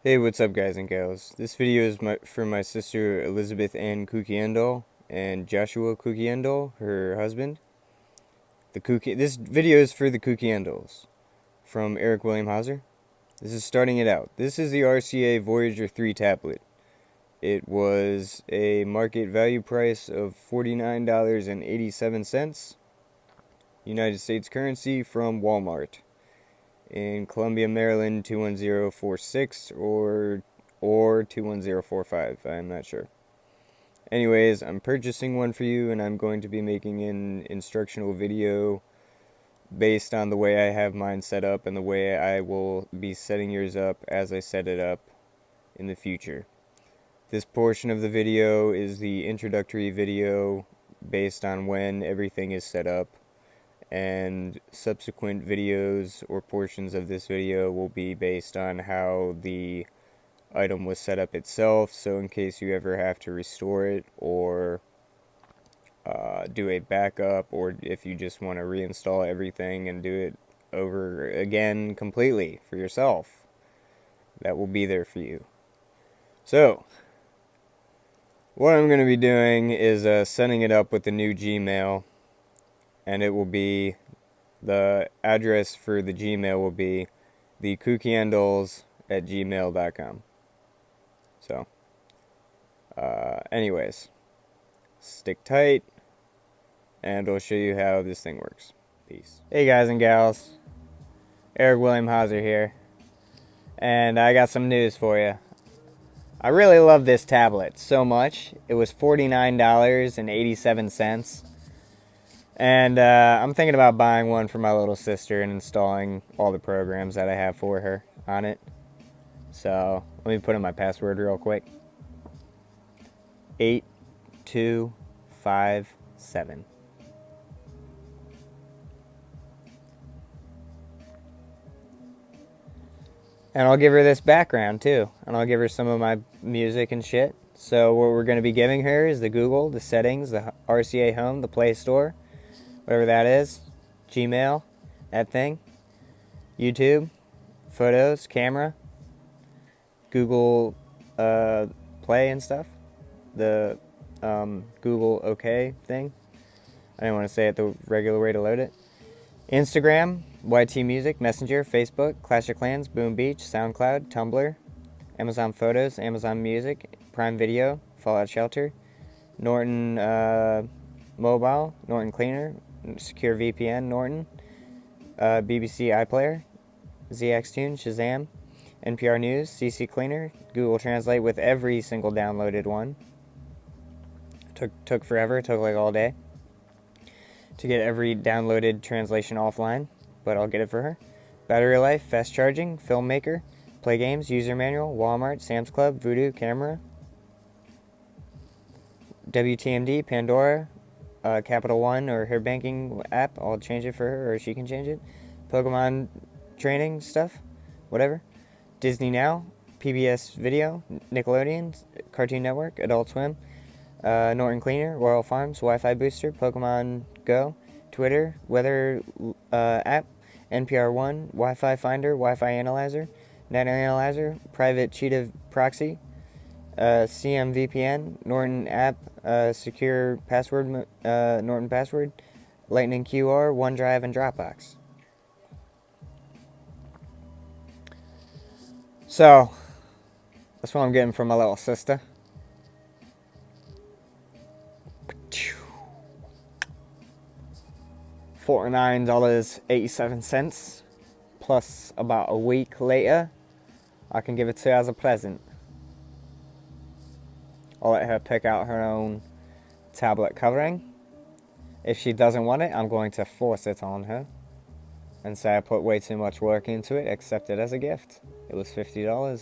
Hey, what's up, guys and gals? This video is for my sister Elizabeth Ann Kukiendall and Joshua Kukiendall, her husband. This video is for the Kukiendalls from Eric William Hauser. This is starting it out. This is the RCA Voyager 3 tablet. It was a market value price of $49.87 United States currency from Walmart in Columbia, Maryland 21046 or 21045. I'm not sure. Anyways, I'm purchasing one for you, and I'm going to be making an instructional video based on the way I have mine set up and the way I will be setting yours up as I set it up in the future. This portion of the video is the introductory video based on when everything is set up, and subsequent videos or portions of this video will be based on how the item was set up itself, so in case you ever have to restore it or do a backup, or if you just want to reinstall everything and do it over again completely for yourself, that will be there for you. So what I'm going to be doing is setting it up with the new Gmail, and it will be, the address for the Gmail will be thekukiendalls@gmail.com. So, anyways, stick tight, and I'll show you how this thing works. Peace. Hey guys and gals, Eric William Hauser here, and I got some news for you. I really love this tablet so much. It was $49.87. And I'm thinking about buying one for my little sister and installing all the programs that I have for her on it. So let me put in my password real quick. 8257. And I'll give her this background too. And I'll give her some of my music and shit. So what we're going to be giving her is the Google, the settings, the RCA Home, the Play Store, whatever that is, Gmail, that thing, YouTube, photos, camera, Google Play and stuff, the Google OK thing. I didn't want to say it the regular way to load it. Instagram, YT Music, Messenger, Facebook, Clash of Clans, Boom Beach, SoundCloud, Tumblr, Amazon Photos, Amazon Music, Prime Video, Fallout Shelter, Norton Mobile, Norton Cleaner, Secure VPN, Norton, BBC iPlayer, ZXTune, Shazam, NPR News, CC Cleaner, Google Translate with every single downloaded one. Took forever, took like all day to get every downloaded translation offline, but I'll get it for her. Battery life, fast charging, filmmaker, play games, user manual, Walmart, Sam's Club, Voodoo, camera, WTMD, Pandora, Capital One or her banking app. I'll change it for her, or she can change it. Pokemon training stuff, whatever. Disney Now, PBS Video, Nickelodeon, Cartoon Network, Adult Swim, Norton Cleaner, Royal Farms, Wi-Fi Booster, Pokemon Go, Twitter, Weather app, NPR One, Wi-Fi Finder, Wi-Fi Analyzer, Net Analyzer, Private Cheetah Proxy, CMVPN, Norton app, secure password, Norton password, Lightning QR, OneDrive, and Dropbox. So, that's what I'm getting from my little sister. $49.87 plus about a week later, I can give it to her as a present. I'll let her pick out her own tablet covering. If she doesn't want it, I'm going to force it on her and say I put way too much work into it, accept it as a gift. It was $50. A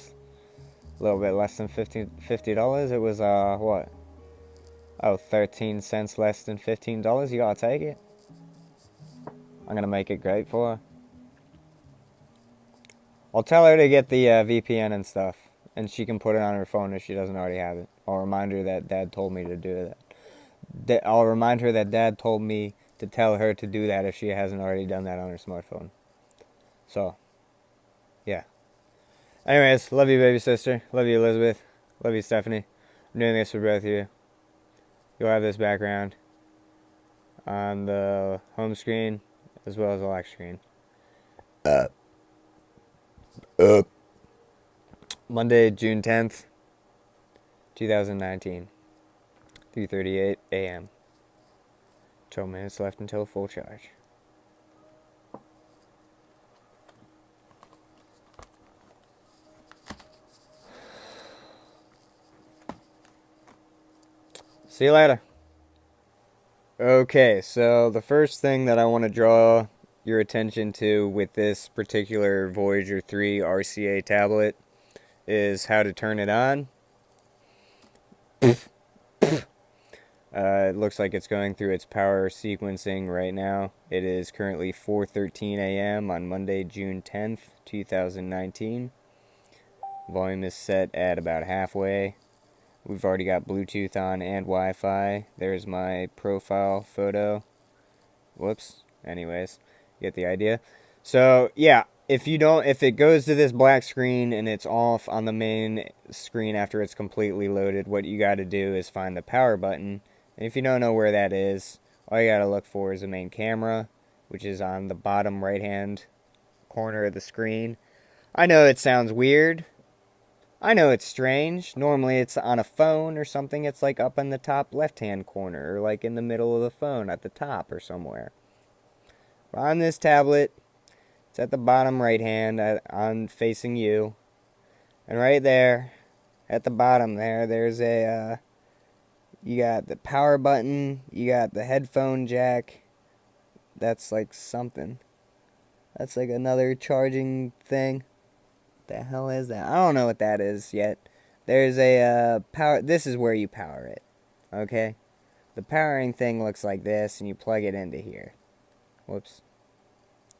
little bit less than $50. It was, what? Oh, 13 cents less than $15. You gotta take it. I'm gonna make it great for her. I'll tell her to get the VPN and stuff, and she can put it on her phone if she doesn't already have it. I'll remind her that Dad told me to do that. I'll remind her that Dad told me to tell her to do that if she hasn't already done that on her smartphone. So, yeah. Anyways, love you, baby sister. Love you, Elizabeth. Love you, Stephanie. I'm doing this for both of you. You'll have this background on the home screen as well as the lock screen. Monday, June 10th, 2019, 3:38 a.m. 12 minutes left until full charge. See you later. Okay, so the first thing that I want to draw your attention to with this particular Voyager 3 RCA tablet is how to turn it on. It looks like it's going through its power sequencing right now. It is currently 4:13 a.m. on Monday, June 10th, 2019. Volume is set at about halfway. We've already got Bluetooth on and Wi-Fi. There's my profile photo. Whoops. Anyways, you get the idea. So, yeah, if it goes to this black screen and it's off on the main screen after it's completely loaded, what you got to do is find the power button. And if you don't know where that is, all you got to look for is the main camera, which is on the bottom right-hand corner of the screen. I know it sounds weird. I know it's strange. Normally it's on a phone or something. It's like up in the top left-hand corner or like in the middle of the phone at the top or somewhere. But on this tablet, it's at the bottom right-hand on facing you. And right there, at the bottom there's a, you got the power button, you got the headphone jack. That's like something. That's like another charging thing. The hell is that? I don't know what that is yet. There's a power. This is where you power it. Okay? The powering thing looks like this, and you plug it into here. Whoops.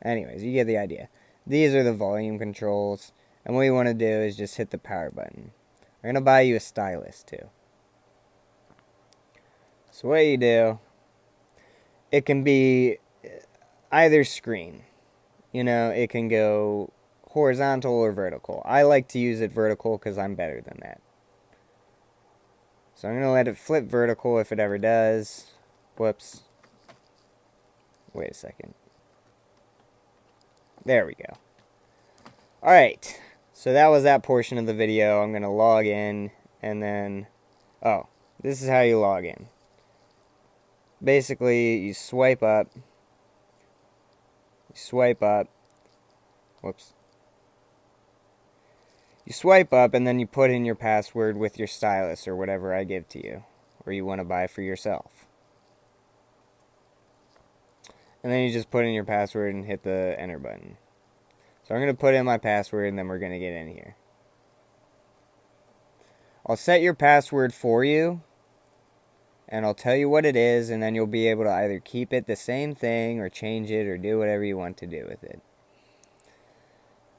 Anyways, you get the idea. These are the volume controls, and what you want to do is just hit the power button. I'm going to buy you a stylus, too. So what you do, it can be either screen. You know, it can go horizontal or vertical. I like to use it vertical because I'm better than that. So I'm going to let it flip vertical if it ever does. Whoops. Wait a second. There we go. Alright. So that was that portion of the video. I'm going to log in and then... Oh, this is how you log in. Basically, you swipe up. Whoops. You swipe up and then you put in your password with your stylus or whatever I give to you, or you want to buy for yourself. And then you just put in your password and hit the enter button. So I'm going to put in my password and then we're going to get in here. I'll set your password for you and I'll tell you what it is, and then you'll be able to either keep it the same thing or change it or do whatever you want to do with it.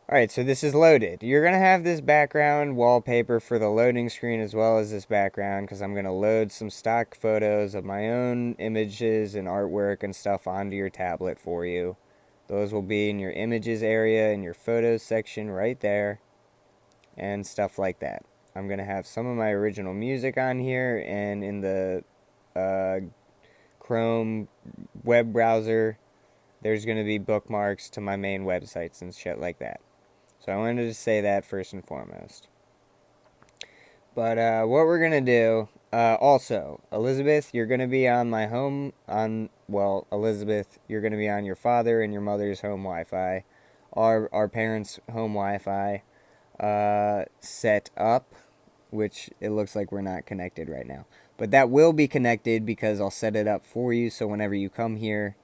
Alright, so this is loaded. You're going to have this background wallpaper for the loading screen as well as this background because I'm going to load some stock photos of my own images and artwork and stuff onto your tablet for you. Those will be in your images area in your photos section right there and stuff like that. I'm going to have some of my original music on here, and in the Chrome web browser there's going to be bookmarks to my main websites and shit like that. So I wanted to say that first and foremost. But what we're going to do, also, Elizabeth, you're going to be on my home, Elizabeth, you're going to be on your father and your mother's home Wi-Fi, our parents' home Wi-Fi set up, which it looks like we're not connected right now. But that will be connected because I'll set it up for you, so whenever you come here,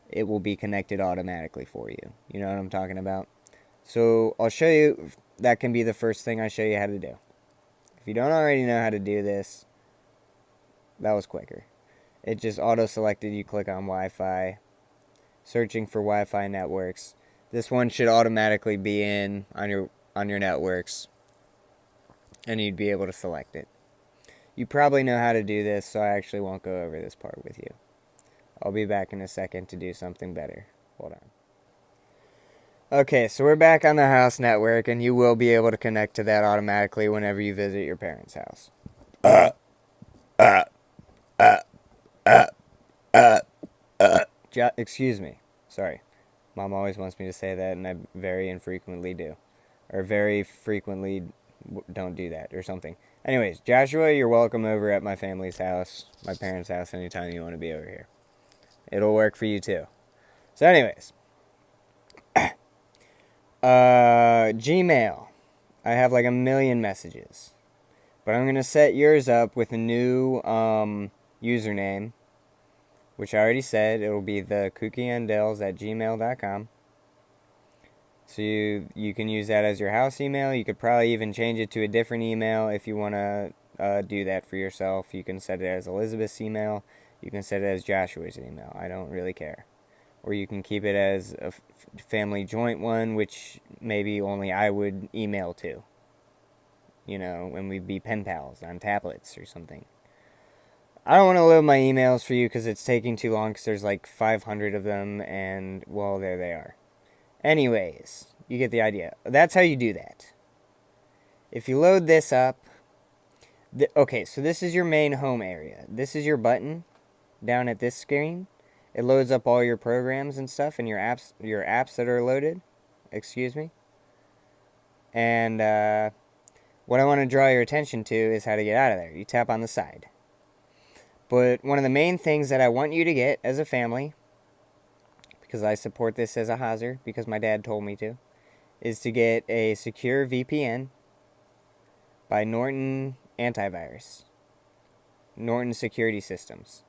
it will be connected automatically for you. You know what I'm talking about? So I'll show you, that can be the first thing I show you how to do. If you don't already know how to do this, that was quicker. It just auto-selected, you click on Wi-Fi, searching for Wi-Fi networks. This one should automatically be in on your networks, and you'd be able to select it. You probably know how to do this, so I actually won't go over this part with you. I'll be back in a second to do something better. Hold on. Okay, so we're back on the house network, and you will be able to connect to that automatically whenever you visit your parents' house. Excuse me. Sorry. Mom always wants me to say that, and I very infrequently do. Or very frequently don't do that, or something. Anyways, Joshua, you're welcome over at my family's house, my parents' house, anytime you want to be over here. It'll work for you, too. So anyways. Gmail. I have like a million messages. But I'm going to set yours up with a new username, which I already said. It'll be the cookieanddells@gmail.com. So you can use that as your house email. You could probably even change it to a different email if you want to do that for yourself. You can set it as Elizabeth's email. You can set it as Joshua's email. I don't really care. Or you can keep it as a family joint one, which maybe only I would email to. You know, when we'd be pen pals on tablets or something. I don't want to load my emails for you because it's taking too long because there's like 500 of them, and, well, there they are. Anyways, you get the idea. That's how you do that. If you load this up, okay, so this is your main home area. This is your button down at this screen. It loads up all your programs and stuff and your apps that are loaded. Excuse me. And what I want to draw your attention to is how to get out of there. You tap on the side. But one of the main things that I want you to get as a family, because I support this as a hazard, because my dad told me to, is to get a secure VPN by Norton Antivirus. Norton Security Systems.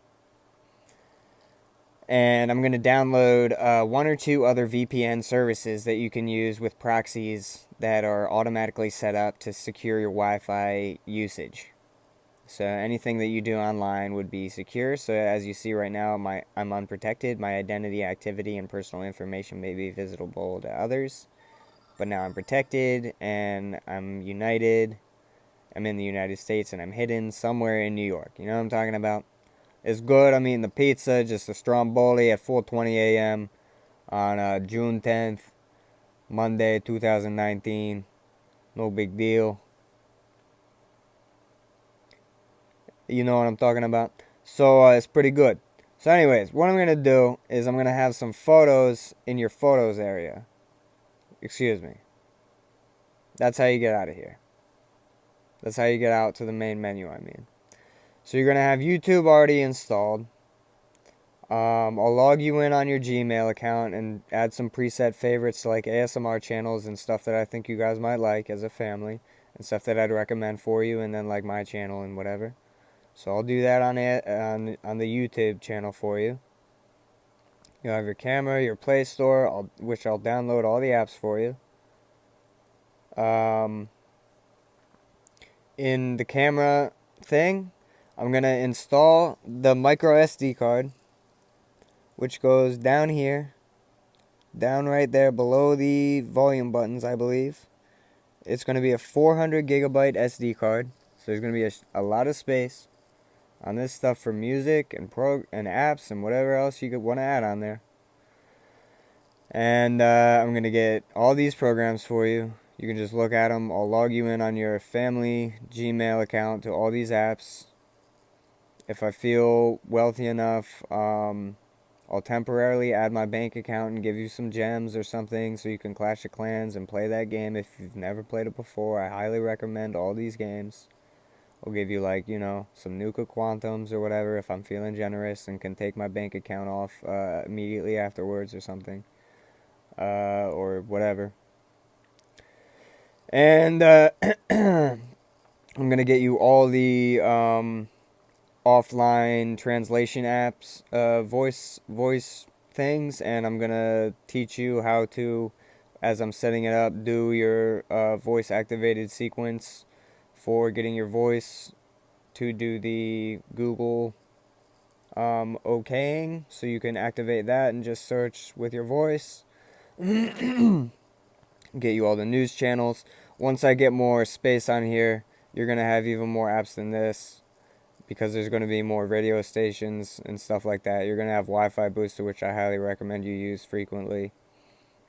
And I'm going to download one or two other VPN services that you can use with proxies that are automatically set up to secure your Wi-Fi usage. So anything that you do online would be secure. So as you see right now, I'm unprotected. My identity, activity, and personal information may be visible to others. But now I'm protected, and I'm united. I'm in the United States, and I'm hidden somewhere in New York. You know what I'm talking about? It's good. I'm eating the pizza, just a stromboli at 4:20 a.m. on June 10th, Monday, 2019. No big deal. You know what I'm talking about? So it's pretty good. So anyways, what I'm going to do is I'm going to have some photos in your photos area. Excuse me. That's how you get out of here. That's how you get out to the main menu, I mean. So you're going to have YouTube already installed. I'll log you in on your Gmail account and add some preset favorites to like ASMR channels and stuff that I think you guys might like as a family. And stuff that I'd recommend for you, and then like my channel and whatever. So I'll do that on the YouTube channel for you. You'll have your camera, your Play Store, which I'll download all the apps for you. In the camera thing, I'm going to install the micro SD card, which goes down here, down right there below the volume buttons, I believe. It's going to be a 400 gigabyte SD card, so there's going to be a lot of space on this stuff for music and apps and whatever else you could want to add on there. And I'm going to get all these programs for you. You can just look at them. I'll log you in on your family Gmail account to all these apps. If I feel wealthy enough, I'll temporarily add my bank account and give you some gems or something so you can Clash of Clans and play that game if you've never played it before. I highly recommend all these games. I'll give you, like, you know, some Nuka Quantums or whatever if I'm feeling generous and can take my bank account off immediately afterwards or something. Or whatever. And I'm going to get you all the offline translation apps, voice things, and I'm going to teach you how to, as I'm setting it up, do your voice activated sequence for getting your voice to do the Google okaying, so you can activate that and just search with your voice. Get you all the news channels. Once I get more space on here, you're going to have even more apps than this, because there's going to be more radio stations and stuff like that. You're going to have Wi-Fi booster, which I highly recommend you use frequently.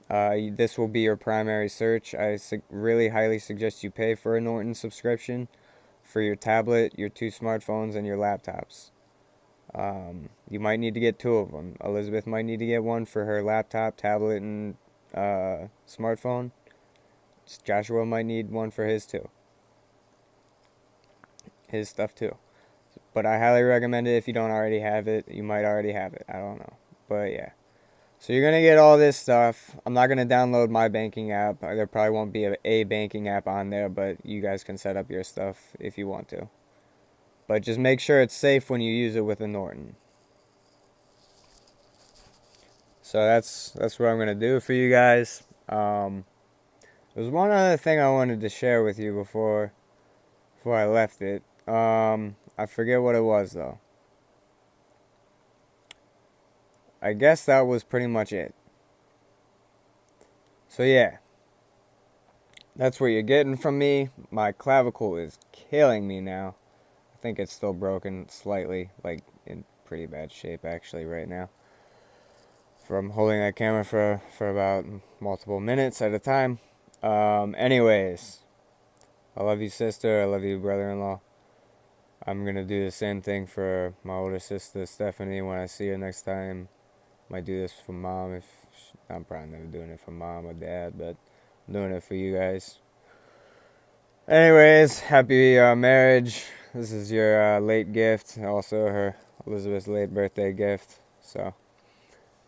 This will be your primary search. I really highly suggest you pay for a Norton subscription for your tablet, your two smartphones, and your laptops. You might need to get two of them. Elizabeth might need to get one for her laptop, tablet, and smartphone. Joshua might need one for his stuff too. But I highly recommend it if you don't already have it. You might already have it. I don't know. But yeah. So you're going to get all this stuff. I'm not going to download my banking app. There probably won't be a banking app on there, but you guys can set up your stuff if you want to. But just make sure it's safe when you use it with a Norton. So that's what I'm going to do for you guys. There's one other thing I wanted to share with you before I left it. I forget what it was though. I guess that was pretty much it. So yeah, that's what you're getting from me. My clavicle is killing me now. I think it's still broken slightly, like in pretty bad shape actually right now. From holding that camera for about multiple minutes at a time. Anyways, I love you, sister. I love you, brother-in-law. I'm going to do the same thing for my older sister, Stephanie, when I see her next time. Might do this for mom. I'm probably never doing it for mom or dad, but I'm doing it for you guys. Anyways, happy marriage. This is your late gift. Also, Elizabeth's late birthday gift. So,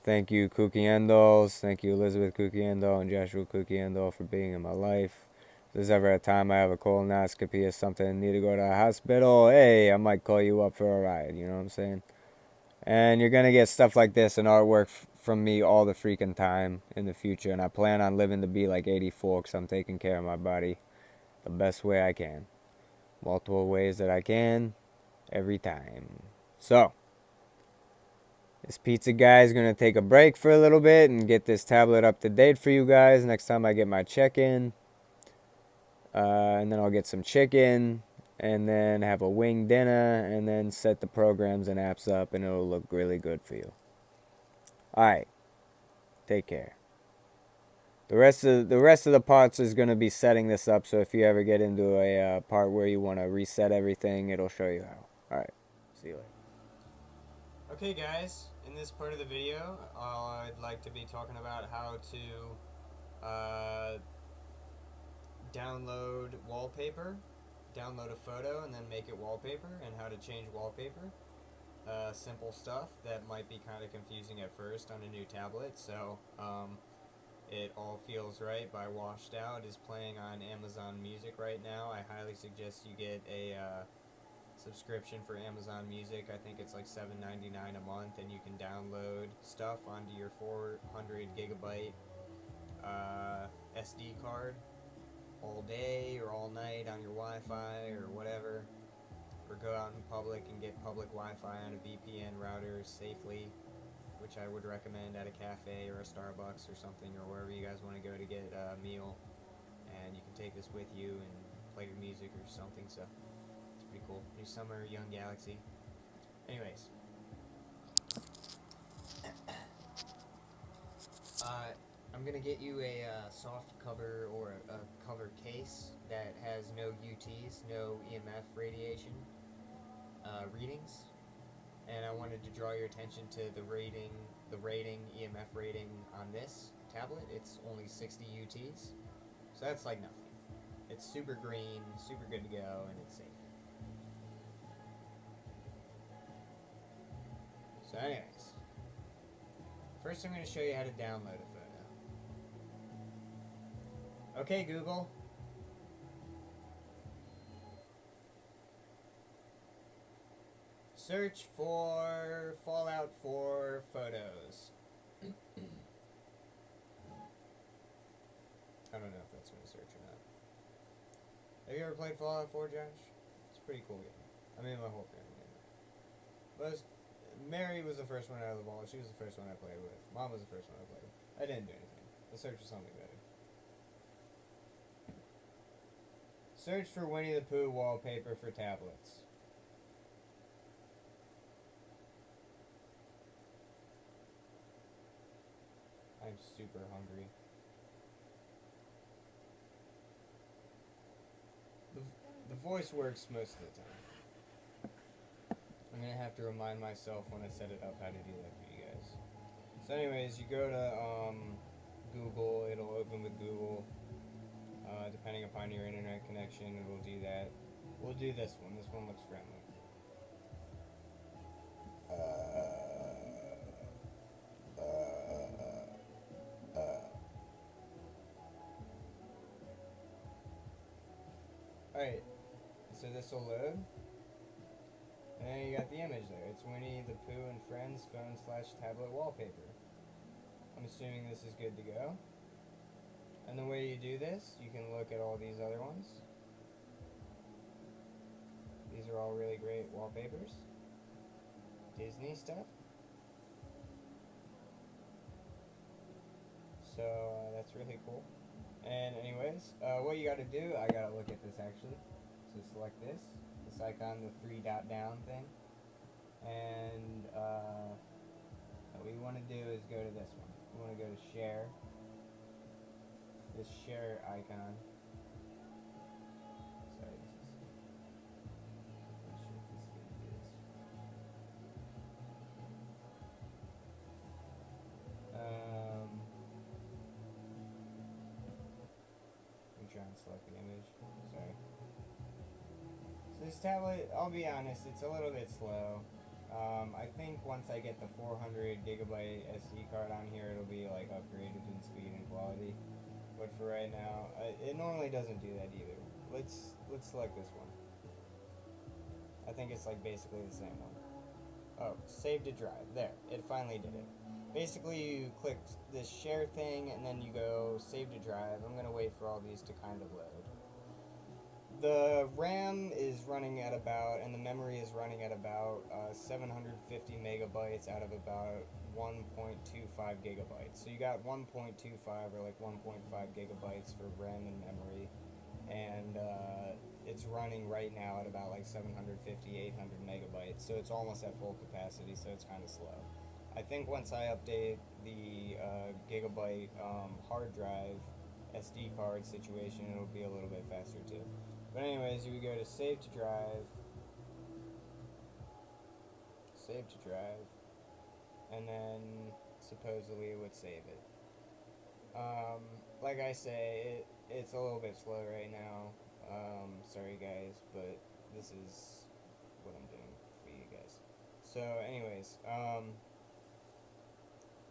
thank you, Kukiendos. Thank you, Elizabeth Kukiendo and Joshua Kukiendo, for being in my life. If there's ever a time I have a colonoscopy or something and need to go to a hospital, hey, I might call you up for a ride. You know what I'm saying? And you're going to get stuff like this and artwork from me all the freaking time in the future. And I plan on living to be like 84 because I'm taking care of my body the best way I can. Multiple ways that I can every time. So, this pizza guy is going to take a break for a little bit and get this tablet up to date for you guys next time I get my check-in. And then I'll get some chicken. And then have a wing dinner, and then set the programs and apps up, and it'll look really good for you. Alright, take care. The rest of the parts is going to be setting this up, so if you ever get into a part where you want to reset everything, it'll show you how. Alright, see you later. Okay guys, in this part of the video, I'd like to be talking about how to download wallpaper. Download a photo and then make it wallpaper, and how to change wallpaper. Simple stuff that might be kind of confusing at first on a new tablet. So It All Feels Right by Washed Out is playing on Amazon Music right now. I highly suggest you get a subscription for Amazon Music. I think it's like $7.99 a month, and you can download stuff onto your 400 gigabyte SD card all day or all night on your Wi-Fi or whatever, or go out in public and get public Wi-Fi on a VPN router safely, which I would recommend at a cafe or a Starbucks or something, or wherever you guys want to go to get a meal. And you can take this with you and play your music or something, so it's pretty cool. New Summer, Young Galaxy. Anyways, I'm gonna get you a soft cover or a cover case that has no UTs, no EMF radiation readings, and I wanted to draw your attention to the rating EMF rating on this tablet. It's only 60 UTs, so that's like nothing. It's super green, super good to go, and it's safe. So anyways, first I'm going to show you how to download a photo. Okay, Google. Search for Fallout 4 photos. I don't know if that's going to search or not. Have you ever played Fallout 4, Josh? It's a pretty cool game. I mean, my whole family did. But Mary was the first one out of the ball. She was the first one I played with. Mom was the first one I played with. I didn't do anything. Let's search for something better. Search for Winnie the Pooh wallpaper for tablets. I'm super hungry. voice works most of the time. I'm gonna have to remind myself when I set it up how to do that for you guys. So anyways, you go to Google, it'll open with Google. Depending upon your internet connection, it will do that. We'll do this one. This one looks friendly. Alright, so this will load. And then you got the image there. It's Winnie the Pooh and Friends phone/tablet wallpaper. I'm assuming this is good to go. And the way you do this, you can look at all these other ones. These are all really great wallpapers. Disney stuff. So that's really cool. And anyways, what you gotta do, I gotta look at this actually. So select this icon, the 3 dot down thing. And what you wanna do is go to this one. You wanna go to share. This share icon. Sorry, this is. I'm not sure if this is gonna do this. I'm trying to select the image. Sorry. So this tablet, I'll be honest, it's a little bit slow. I think once I get the 400 gigabyte SD card on here, it'll be like upgraded in speed and quality. But for right now, it normally doesn't do that either. Let's select this one. I think it's like basically the same one. Oh, save to drive. There, it finally did it. Basically, you click this share thing, and then you go save to drive. I'm gonna wait for all these to kind of load. The RAM is running at about, and the memory is running at about 750 megabytes out of about 1.25 gigabytes. So you got 1.25 or like 1.5 gigabytes for RAM and memory, and it's running right now at about like 750, 800 megabytes. So it's almost at full capacity, so it's kind of slow. I think once I update the gigabyte hard drive SD card situation, it'll be a little bit faster too. But anyways, you would go to save to drive, and then supposedly it would save it. Like I say, it's a little bit slow right now. Sorry guys, but this is what I'm doing for you guys. So anyways,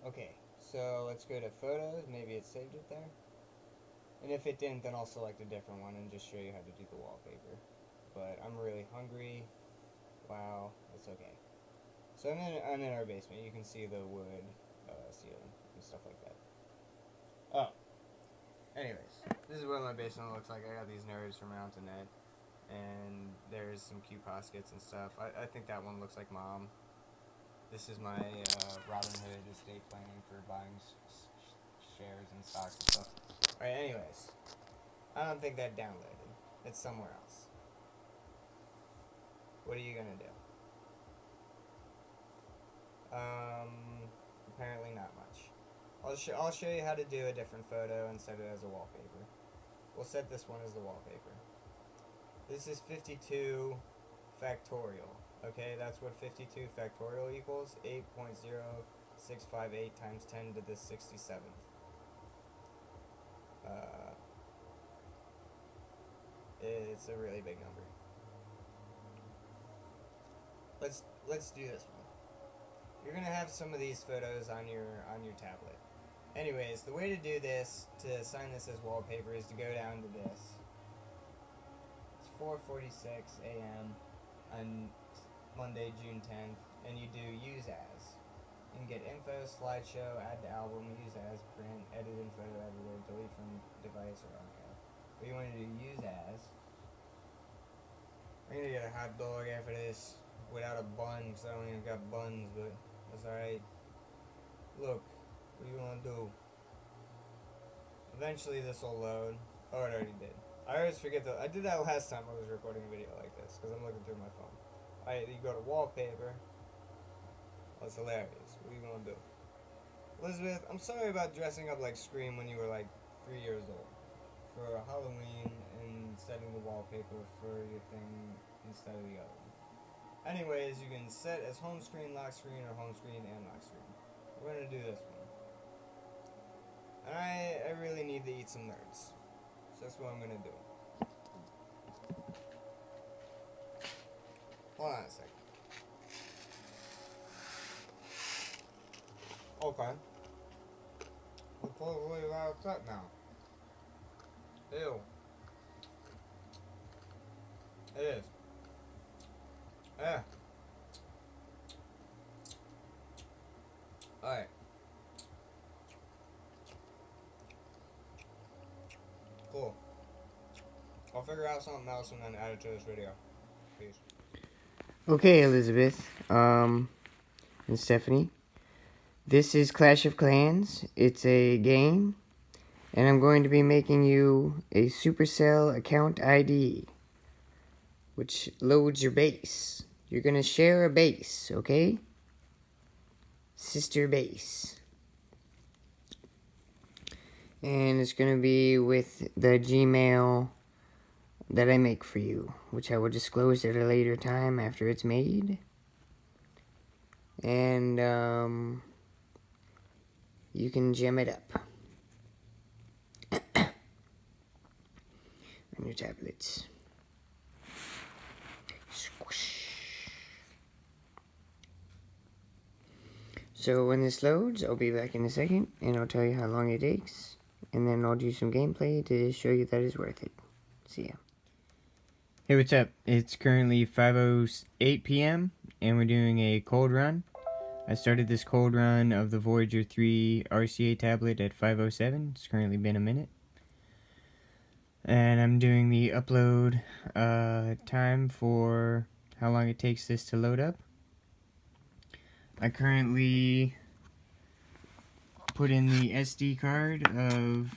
okay, so let's go to photos. Maybe it saved it there. And if it didn't, then I'll select a different one and just show you how to do the wallpaper. But I'm really hungry. Wow, that's okay. So I'm in our basement. You can see the wood ceiling and stuff like that. Oh, anyways, this is what my basement looks like. I got these nerves from Mountain-Net, and there's some cute poskets and stuff. I think that one looks like Mom. This is my Robin Hood estate planning for buying shares and stocks and stuff. Alright, anyways. I don't think that downloaded. It's somewhere else. What are you gonna do? Apparently not much. I'll show you how to do a different photo and set it as a wallpaper. We'll set this one as the wallpaper. This is 52 factorial. Okay, that's what 52 factorial equals. 8.0658 times 10 to the 67th. It's a really big number. Let's do this one. You're gonna have some of these photos on your tablet. Anyways, the way to do this, to assign this as wallpaper, is to go down to this. It's 4:46 a.m. on Monday, June 10th, and you do use as. You can get info, slideshow, add to album, use as, print, edit in photo everywhere, delete from device or archive. What you want to do, use as. I'm gonna get a hot dog after this without a bun, because I don't even got buns, but that's alright. Look, what do you want to do? Eventually this will load. Oh, it already did. I always forget that. I did that last time I was recording a video like this, because I'm looking through my phone. Alright, you go to wallpaper. That's hilarious. What are you gonna do? Elizabeth, I'm sorry about dressing up like Scream when you were like 3 years old. for Halloween and setting the wallpaper for your thing instead of the other one. Anyways, you can set as home screen, lock screen, or home screen and lock screen. We're gonna do this one. And I really need to eat some nerds. So that's what I'm gonna do. Hold on a second. Okay. We're totally upset now. Ew. It is. Yeah. Alright. Cool. I'll figure out something else and then add it to this video. Peace. Okay, Elizabeth, and Stephanie. This is Clash of Clans. It's a game, and I'm going to be making you a Supercell account ID, which loads your base. You're gonna share a base, okay? Sister base. And it's gonna be with the Gmail that I make for you, which I will disclose at a later time after it's made. And, you can gem it up on your tablets. Squish. So when this loads, I'll be back in a second, and I'll tell you how long it takes, and then I'll do some gameplay to show you that it's worth it. See ya. Hey, what's up? It's currently 5:08 p.m. and we're doing a cold run. I started this cold run of the Voyager 3 RCA tablet at 5:07. It's currently been a minute. And I'm doing the upload time for how long it takes this to load up. I currently put in the SD card of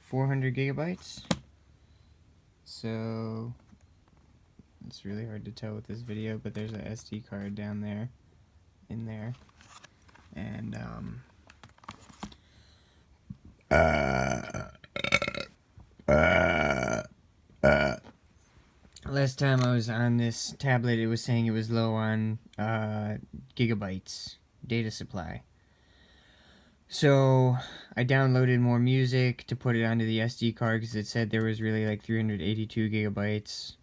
400 gigabytes. So it's really hard to tell with this video, but there's an SD card down there, in there, and last time I was on this tablet, it was saying it was low on gigabytes data supply. So I downloaded more music to put it onto the SD card because it said there was really like 382 gigabytes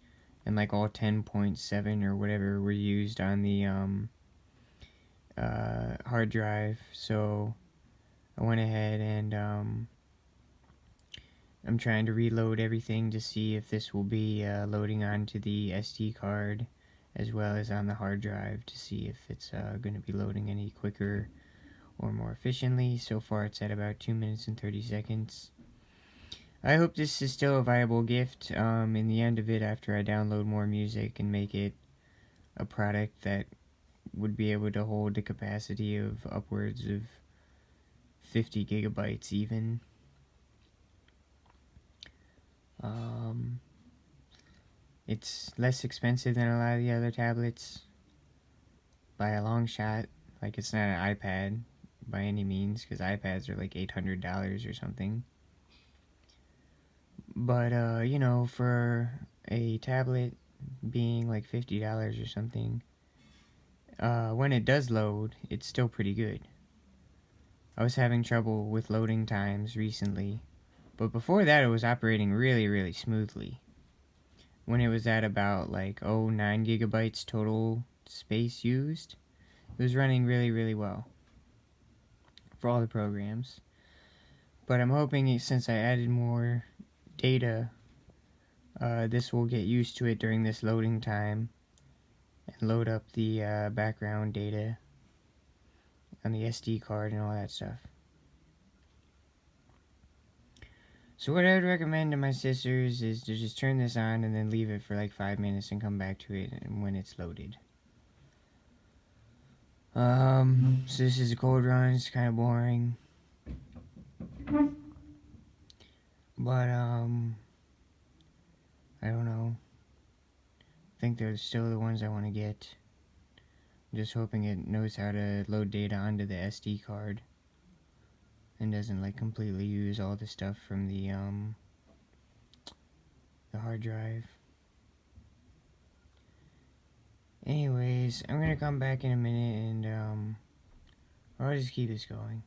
and like all 10.7 or whatever were used on the hard drive. So I went ahead and I'm trying to reload everything to see if this will be loading onto the SD card as well as on the hard drive to see if it's going to be loading any quicker or more efficiently. So far it's at about 2 minutes and 30 seconds. I hope this is still a viable gift in the end of it after I download more music and make it a product that would be able to hold the capacity of upwards of 50 gigabytes even. It's less expensive than a lot of the other tablets by a long shot. Like, it's not an iPad by any means, because iPads are like $800 or something. But, you know, for a tablet being like $50 or something, when it does load, it's still pretty good. I was having trouble with loading times recently, but before that it was operating really, really smoothly. When it was at about like 9 gigabytes total space used, it was running really, really well for all the programs. But I'm hoping since I added more data, this will get used to it during this loading time and load up the background data on the SD card and all that stuff. So what I would recommend to my sisters is to just turn this on and then leave it for like 5 minutes and come back to it when it's loaded. So this is a cold run, it's kind of boring. But, I don't know. I think they're still the ones I want to get. I'm just hoping it knows how to load data onto the SD card and doesn't like completely use all the stuff from the the hard drive. Anyways, I'm gonna come back in a minute and I'll just keep this going.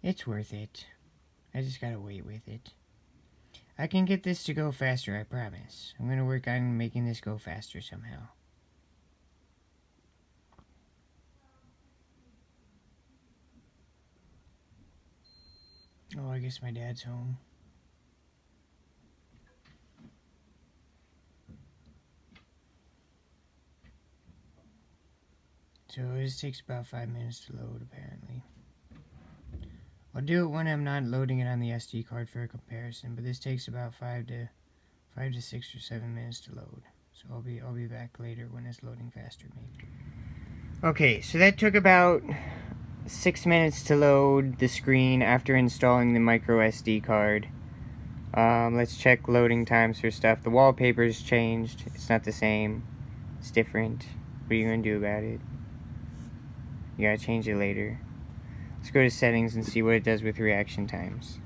It's worth it. I just gotta wait with it. I can get this to go faster, I promise. I'm gonna work on making this go faster somehow. Oh, I guess my dad's home. So this takes about 5 minutes to load, apparently. I'll do it when I'm not loading it on the SD card for a comparison, but this takes about 5 to 6 or 7 minutes to load. So I'll be back later when it's loading faster, maybe. Okay, so that took about 6 minutes to load the screen after installing the micro SD card. Let's check loading times for stuff. The wallpaper's changed. It's not the same. It's different. What are you gonna do about it? You gotta change it later. Let's go to settings and see what it does with reaction times.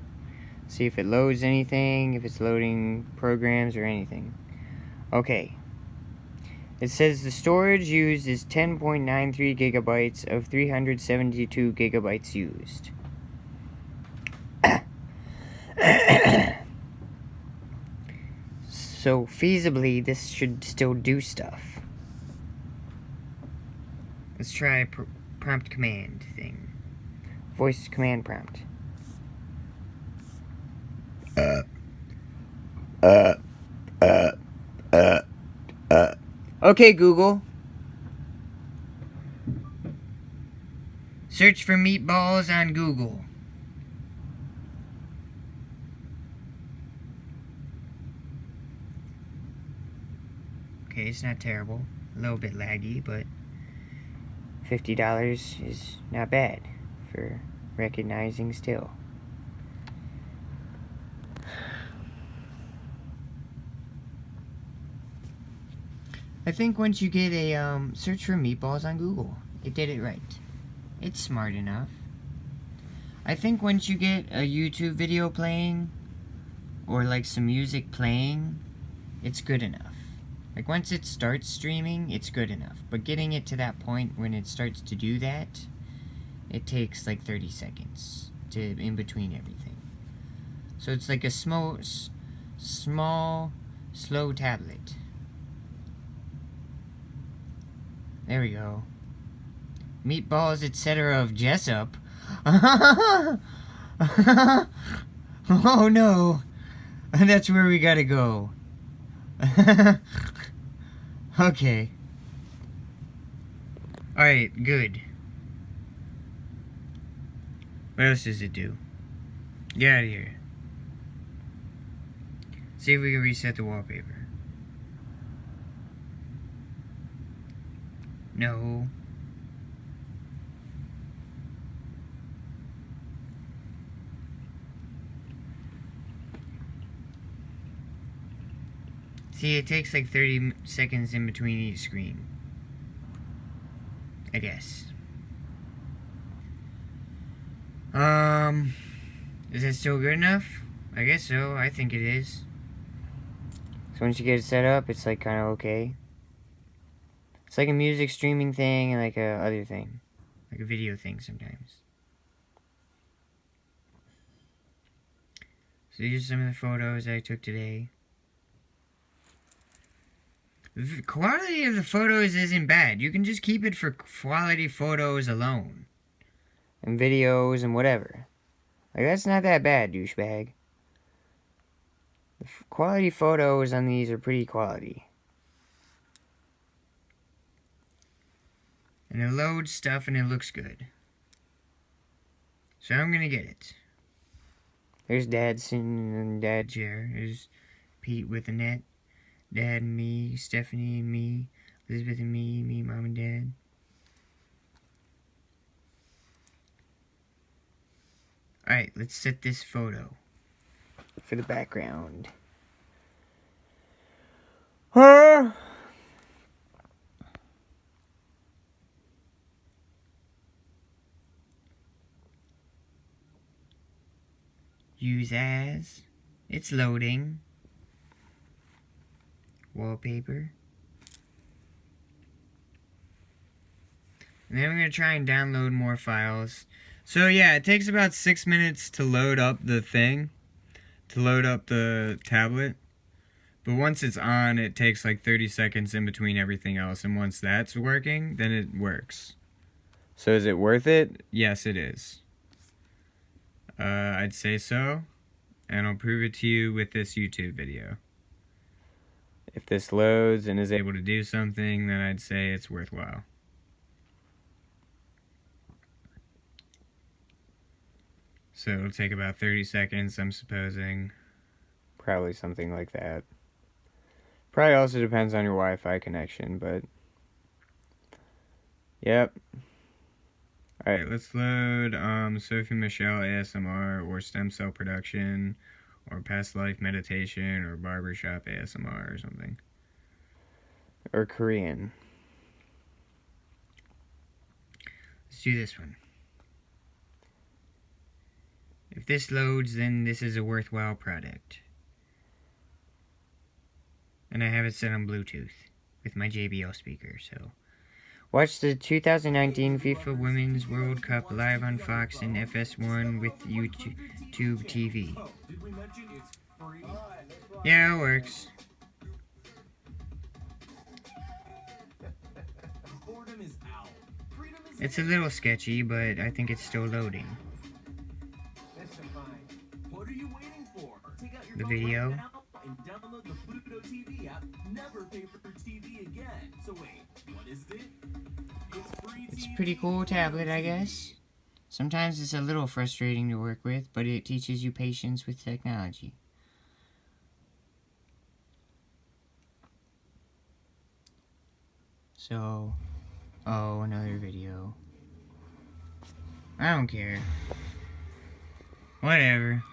See if it loads anything, if it's loading programs or anything. Okay. It says the storage used is 10.93 gigabytes of 372 gigabytes used. So feasibly, this should still do stuff. Let's try a prompt command thing. Voice command prompt. Okay, Google. Search for meatballs on Google. Okay, it's not terrible. A little bit laggy, but $50 is not bad for recognizing still. I think once you get a search for meatballs on Google, it did it right. It's smart enough. I think once you get a YouTube video playing or like some music playing, it's good enough. Like once it starts streaming, it's good enough. But getting it to that point when it starts to do that, it takes like 30 seconds to in between everything. So it's like a small, slow tablet. There we go. Meatballs, etc. of Jessup. Oh no. That's where we gotta go. Okay. Alright, good. What else does it do? Get out of here. See if we can reset the wallpaper. No. See, it takes like 30 seconds in between each screen. I guess. Is that still good enough? I guess so. I think it is. So once you get it set up, it's like kind of okay. It's like a music streaming thing and like a other thing. Like a video thing sometimes. So these are some of the photos I took today. The quality of the photos isn't bad. You can just keep it for quality photos alone. And videos and whatever. Like, that's not that bad, douchebag. The quality photos on these are pretty quality. And it loads stuff and it looks good. So I'm gonna get it. There's Dad sitting in the dad chair. There's Pete with Annette. Dad and me, Stephanie and me, Elizabeth and me, Mom and Dad. Alright, let's set this photo for the background. Use as. It's loading. Wallpaper. And then I'm going to try and download more files. So yeah, it takes about 6 minutes to load up the thing. To load up the tablet. But once it's on, it takes like 30 seconds in between everything else. And once that's working, then it works. So is it worth it? Yes, it is. I'd say so. And I'll prove it to you with this YouTube video. If this loads and is Able to do something, then I'd say it's worthwhile. So it'll take about 30 seconds, I'm supposing. probably something like that. Probably also depends on your Wi-Fi connection, but yep. Alright, let's load Sophie Michelle ASMR or stem cell production or past life meditation or barbershop ASMR or something. Or Korean. Let's do this one. If this loads, then this is a worthwhile product. And I have it set on Bluetooth with my JBL speaker, so. Watch the 2019 FIFA Women's World Cup live on Fox and FS1 with YouTube TV. Yeah, it works. It's a little sketchy, but I think it's still loading. The video. It's a pretty cool tablet, I guess. Sometimes it's a little frustrating to work with, but it teaches you patience with technology. So, oh, another video. I don't care. Whatever.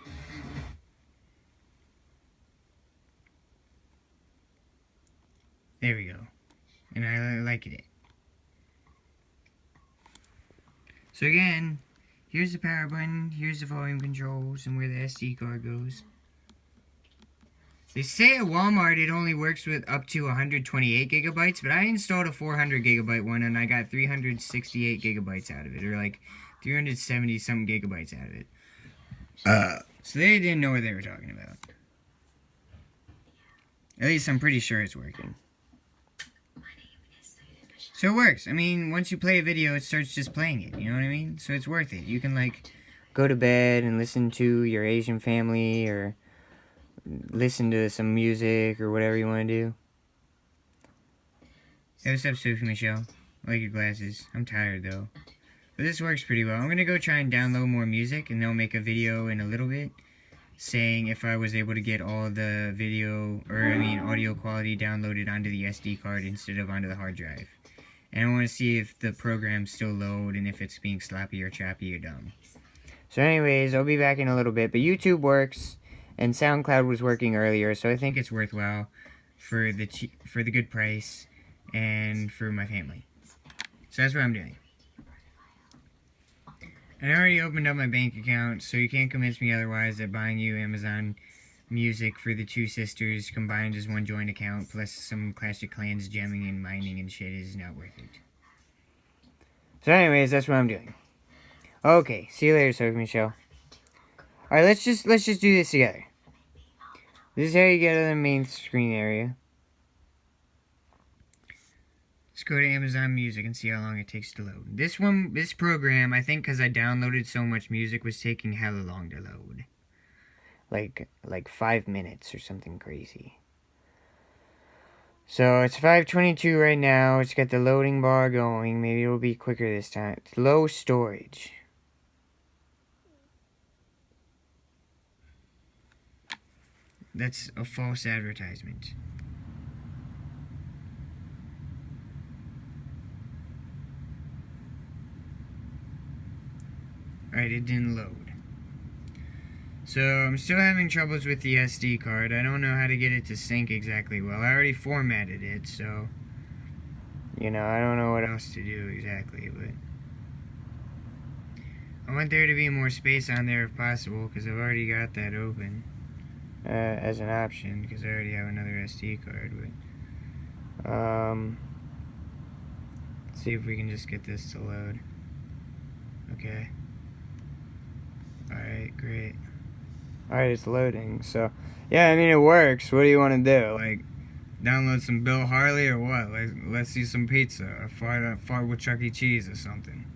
There we go. And I like it. So again, here's the power button, here's the volume controls, and where the SD card goes. They say at Walmart it only works with up to 128 gigabytes, but I installed a 400 gigabyte one and I got 368 gigabytes out of it, or like 370 some gigabytes out of it. So they didn't know what they were talking about. At least I'm pretty sure it's working. So it works. I mean, once you play a video, it starts just playing it. You know what I mean? So it's worth it. You can, like, go to bed and listen to your Asian family or listen to some music or whatever you want to do. Hey, what's up, Sophie Michelle? I like your glasses. I'm tired, though. But this works pretty well. I'm going to go try and download more music, and then I'll make a video in a little bit saying if I was able to get all the video, or I mean audio quality downloaded onto the SD card instead of onto the hard drive. And I want to see if the programs still load and if it's being sloppy or choppy or dumb. So anyways, I'll be back in a little bit. But YouTube works, and SoundCloud was working earlier, so I think it's worthwhile for the good price and for my family. So that's what I'm doing. And I already opened up my bank account, so you can't convince me otherwise that buying you Amazon Music for the two sisters combined as one joint account plus some Clash of Clans gemming and mining and shit is not worth it. So anyways, that's what I'm doing. Okay, see you later, Sophie Michelle. Alright, let's just do this together. This is how you get to the main screen area. Let's go to Amazon Music and see how long it takes to load. This program, I think because I downloaded so much music, was taking hella long to load. Like 5 minutes or something crazy. So it's 5:22 right now. It's got the loading bar going. Maybe it'll be quicker this time. It's low storage. That's a false advertisement. Alright, it didn't load. So, I'm still having troubles with the SD card. I don't know how to get it to sync exactly well. I already formatted it, so... You know, I don't know what else to do exactly, but... I want there to be more space on there if possible, because I've already got that open. as an option because I already have another SD card. But see if we can just get this to load. Okay. Alright, great. Alright, it's loading. So, yeah, I mean, it works. What do you want to do? Like, download some Bill Harley or what? Like, let's see some pizza. Or fart with Chuck E. Cheese or something.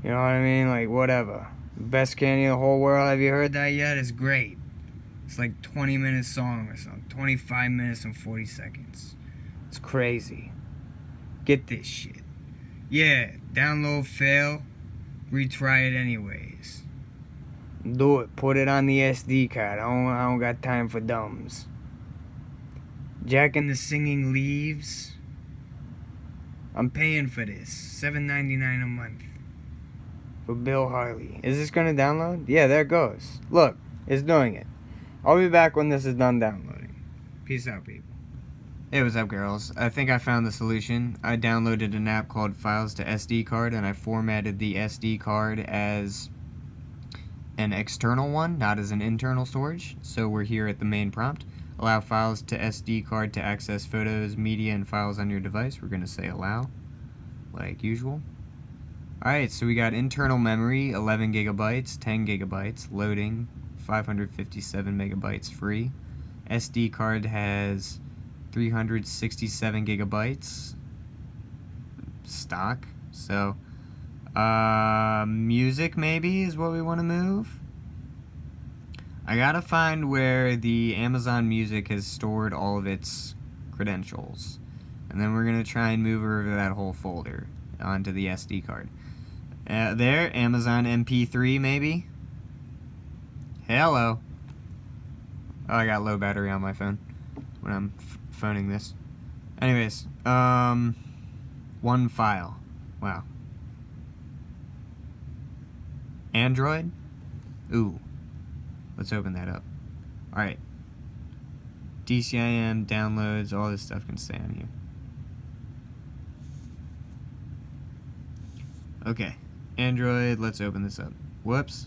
You know what I mean? Like, whatever. Best candy in the whole world. Have you heard that yet? It's great. It's like 20-minute song or something. 25 minutes and 40 seconds. It's crazy. Get this shit. Yeah, download, fail, retry it anyways. Do it. Put it on the SD card. I don't got time for dumbs. Jack and the Singing Leaves. I'm paying for this. $7.99 a month. For Bill Harley. Is this gonna download? Yeah, there it goes. Look, it's doing it. I'll be back when this is done downloading. Peace out, people. Hey, what's up, girls? I think I found the solution. I downloaded an app called Files to SD card, and I formatted the SD card as an external one, not as an internal storage. So we're here at the main prompt. Allow files to SD card to access photos, media, and files on your device. We're going to say allow, like usual. Alright, so we got internal memory, 11 gigabytes, 10 gigabytes, loading, 557 megabytes free. SD card has 367 gigabytes stock. So, music maybe is what we want to move. I gotta find where the Amazon Music has stored all of its credentials. And then we're gonna try and move over that whole folder onto the SD card. There, Amazon MP3 maybe? Hello. Oh, I got low battery on my phone when I'm phoning this. Anyways, one file. Wow. Android? Ooh. Let's open that up. Alright. DCIM, downloads, all this stuff can stay on here. Okay. Android, let's open this up. Whoops.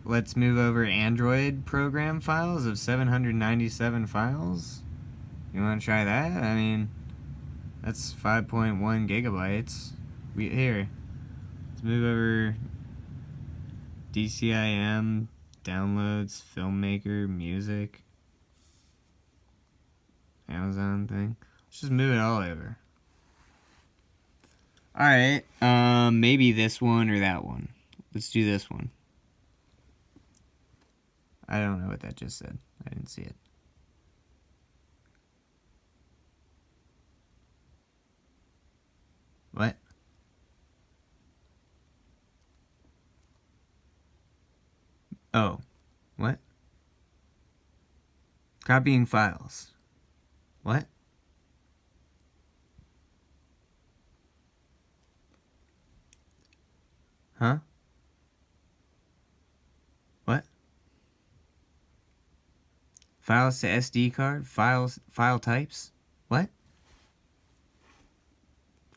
Let's move over Android program files of 797 files. You want to try that? I mean, that's 5.1 gigabytes. Here. Let's move over DCIM, downloads, filmmaker, music, Amazon thing. Let's just move it all over. Alright, maybe this one or that one. Let's do this one. I don't know what that just said. I didn't see it. What? Oh. What? Copying files. What? Huh? What? Files to SD card? File types? What?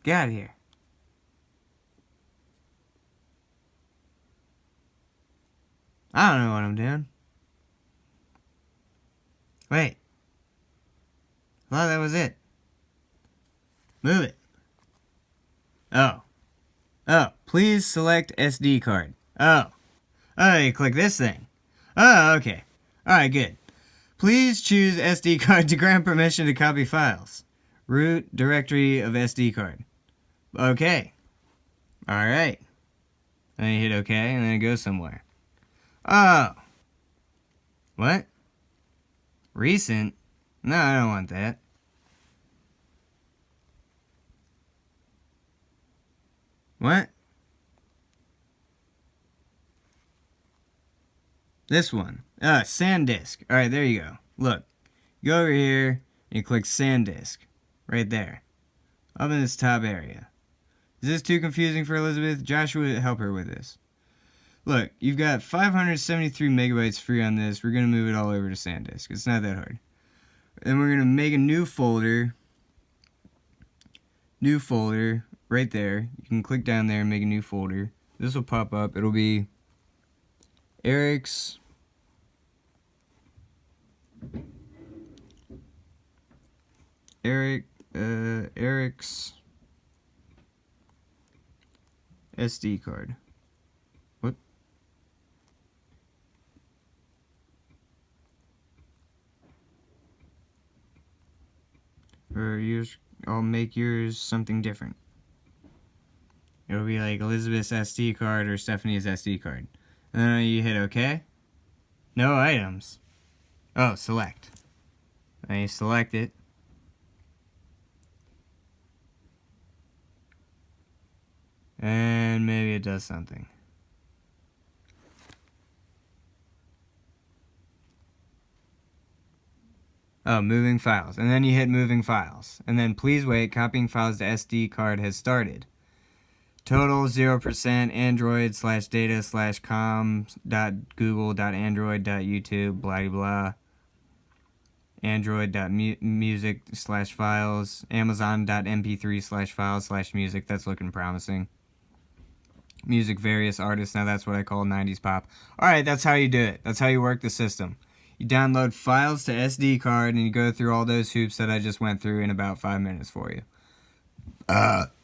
Get out of here. I don't know what I'm doing. Wait. I thought that was it. Move it. Oh. Oh, please select SD card. Oh. Oh, you click this thing. Oh, okay. Alright, good. Please choose SD card to grant permission to copy files. Root directory of SD card. Okay. Alright. Then you hit OK, and then it goes somewhere. Oh. What? Recent? No, I don't want that. What? This one. SanDisk. Alright, there you go. Look. You go over here, and you click SanDisk. Right there. Up in this top area. Is this too confusing for Elizabeth? Joshua, help her with this. Look, you've got 573 megabytes free on this. We're going to move it all over to SanDisk. It's not that hard. Then we're going to make a new folder. New folder. Right there. You can click down there and make a new folder. this will pop up. It'll be Eric's Eric's SD card. What? Or yours, I'll make yours something different. It'll be like Elizabeth's SD card or Stephanie's SD card. And then you hit OK. No items. Oh, select. And you select it. And maybe it does something. Oh, moving files. And then you hit moving files. And then please wait, copying files to SD card has started. Total 0%, android/data/com.google.android.youtube, blah blah. Android.music/files, amazon.mp3/files/music. That's looking promising. Music, various artists. Now that's what I call 90s pop. Alright, that's how you do it. That's how you work the system. You download files to SD card and you go through all those hoops that I just went through in about 5 minutes for you.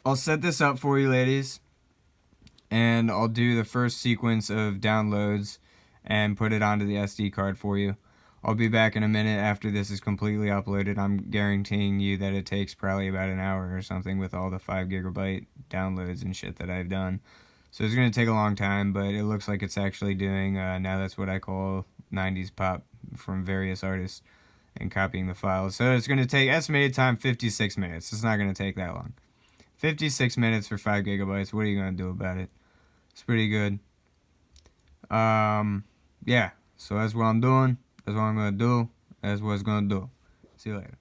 I'll set this up for you, ladies, and I'll do the first sequence of downloads and put it onto the SD card for you. I'll be back in a minute after this is completely uploaded. I'm guaranteeing you that it takes probably about an hour or something with all the 5 gigabyte downloads and shit that I've done. So it's going to take a long time, but it looks like it's actually doing, now that's what I call 90s pop from various artists, and copying the files. So it's going to take, estimated time, 56 minutes. It's not going to take that long. 56 minutes for 5 gigabytes. What are you going to do about it? It's pretty good. Yeah. So that's what I'm doing. That's what I'm going to do. That's what it's going to do. See you later.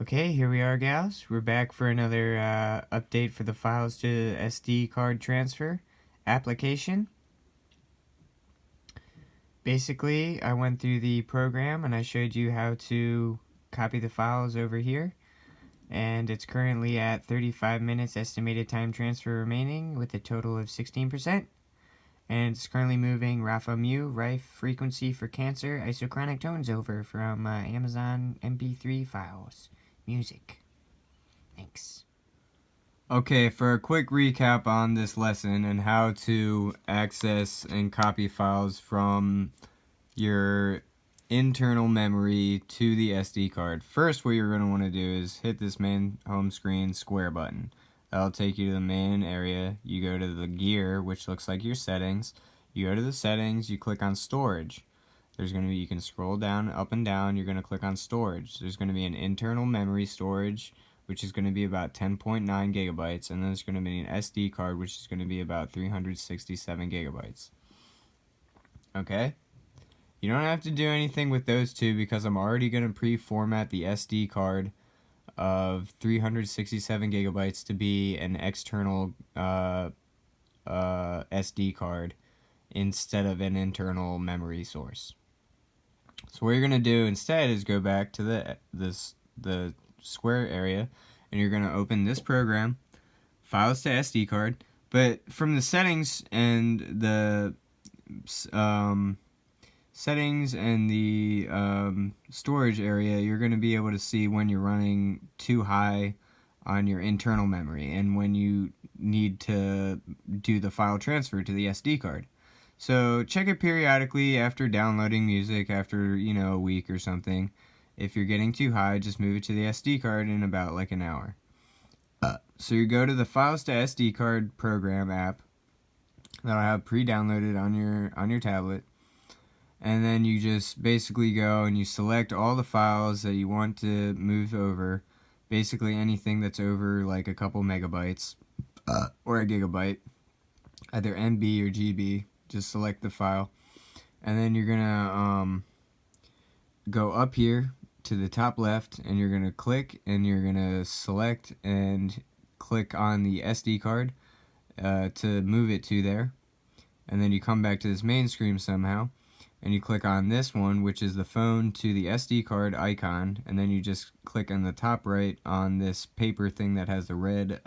Okay, here we are, gals. We're back for another update for the files to SD card transfer application. Basically, I went through the program and I showed you how to copy the files over here. And it's currently at 35 minutes estimated time transfer remaining with a total of 16%. And it's currently moving Rafa Mu, Rife Frequency for Cancer, Isochronic Tones over from Amazon MP3 files. Music. Thanks. Okay, for a quick recap on this lesson and how to access and copy files from your internal memory to the SD card. First, what you're going to want to do is hit this main home screen square button. That'll take you to the main area. You go to the gear, which looks like your settings. You go to the settings, you click on storage. There's going to be, you can scroll down, up and down, you're going to click on storage. There's going to be an internal memory storage, which is going to be about 10.9 gigabytes, and then there's going to be an SD card, which is going to be about 367 gigabytes. Okay? You don't have to do anything with those two because I'm already going to pre-format the SD card of 367 gigabytes to be an external SD card instead of an internal memory source. So what you're going to do instead is go back to the square area, and you're going to open this program, Files to SD card, but from the settings and the storage area, you're going to be able to see when you're running too high on your internal memory and when you need to do the file transfer to the SD card. So check it periodically after downloading music after, a week or something. If you're getting too high, just move it to the SD card in about like an hour. So you go to the Files to SD card program app that I have pre-downloaded on your tablet. And then you just basically go and you select all the files that you want to move over. Basically anything that's over like a couple megabytes or a gigabyte, either MB or GB. Just select the file. And then you're going to go up here to the top left, and you're going to click and you're going to select and click on the SD card to move it to there. And then you come back to this main screen somehow, and you click on this one, which is the phone to the SD card icon, and then you just click on the top right on this paper thing that has the red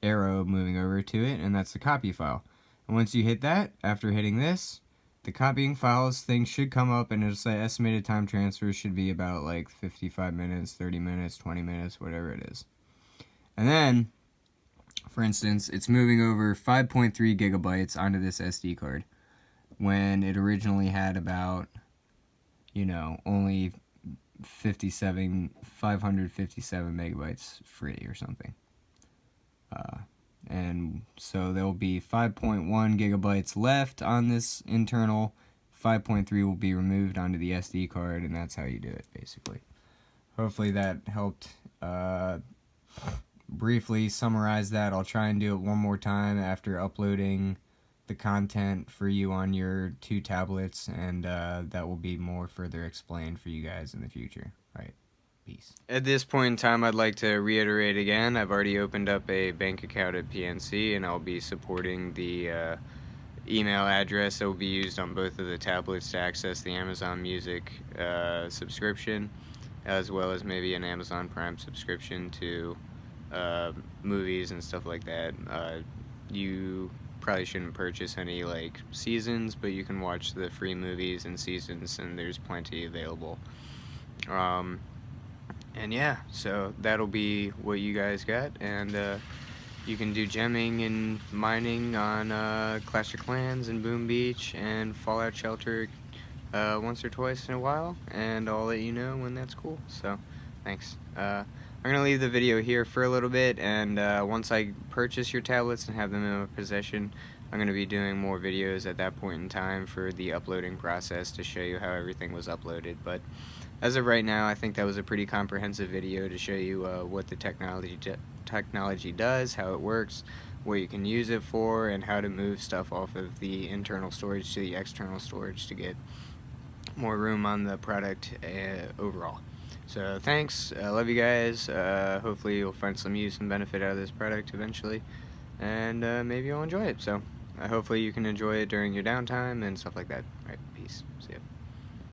arrow moving over to it, and that's the copy file. And once you hit that, after hitting this, the copying files thing should come up, and it'll say estimated time transfer should be about like 55 minutes, 30 minutes, 20 minutes, whatever it is. And then, for instance, it's moving over 5.3 gigabytes onto this SD card when it originally had about, only 557 megabytes free or something. And so there'll be 5.1 gigabytes left on this internal. 5.3 will be removed onto the SD card, and that's how you do it, basically. Hopefully that helped briefly summarize that. I'll try and do it one more time after uploading the content for you on your 2 tablets, and that will be more further explained for you guys in the future. Right. Peace. At this point in time, I'd like to reiterate again, I've already opened up a bank account at PNC, and I'll be supporting the email address that will be used on both of the tablets to access the Amazon Music subscription, as well as maybe an Amazon Prime subscription to movies and stuff like that. You probably shouldn't purchase any like seasons, but you can watch the free movies and seasons, and there's plenty available. And yeah, so that'll be what you guys got, and you can do gemming and mining on Clash of Clans and Boom Beach and Fallout Shelter once or twice in a while, and I'll let you know when that's cool. So thanks. I'm gonna leave the video here for a little bit, and once I purchase your tablets and have them in my possession, I'm gonna be doing more videos at that point in time for the uploading process to show you how everything was uploaded. But as of right now, I think that was a pretty comprehensive video to show you what the technology does, how it works, what you can use it for, and how to move stuff off of the internal storage to the external storage to get more room on the product overall. So thanks, I love you guys. Hopefully you'll find some use and benefit out of this product eventually, and maybe you'll enjoy it. So hopefully you can enjoy it during your downtime and stuff like that. Alright, peace. See ya.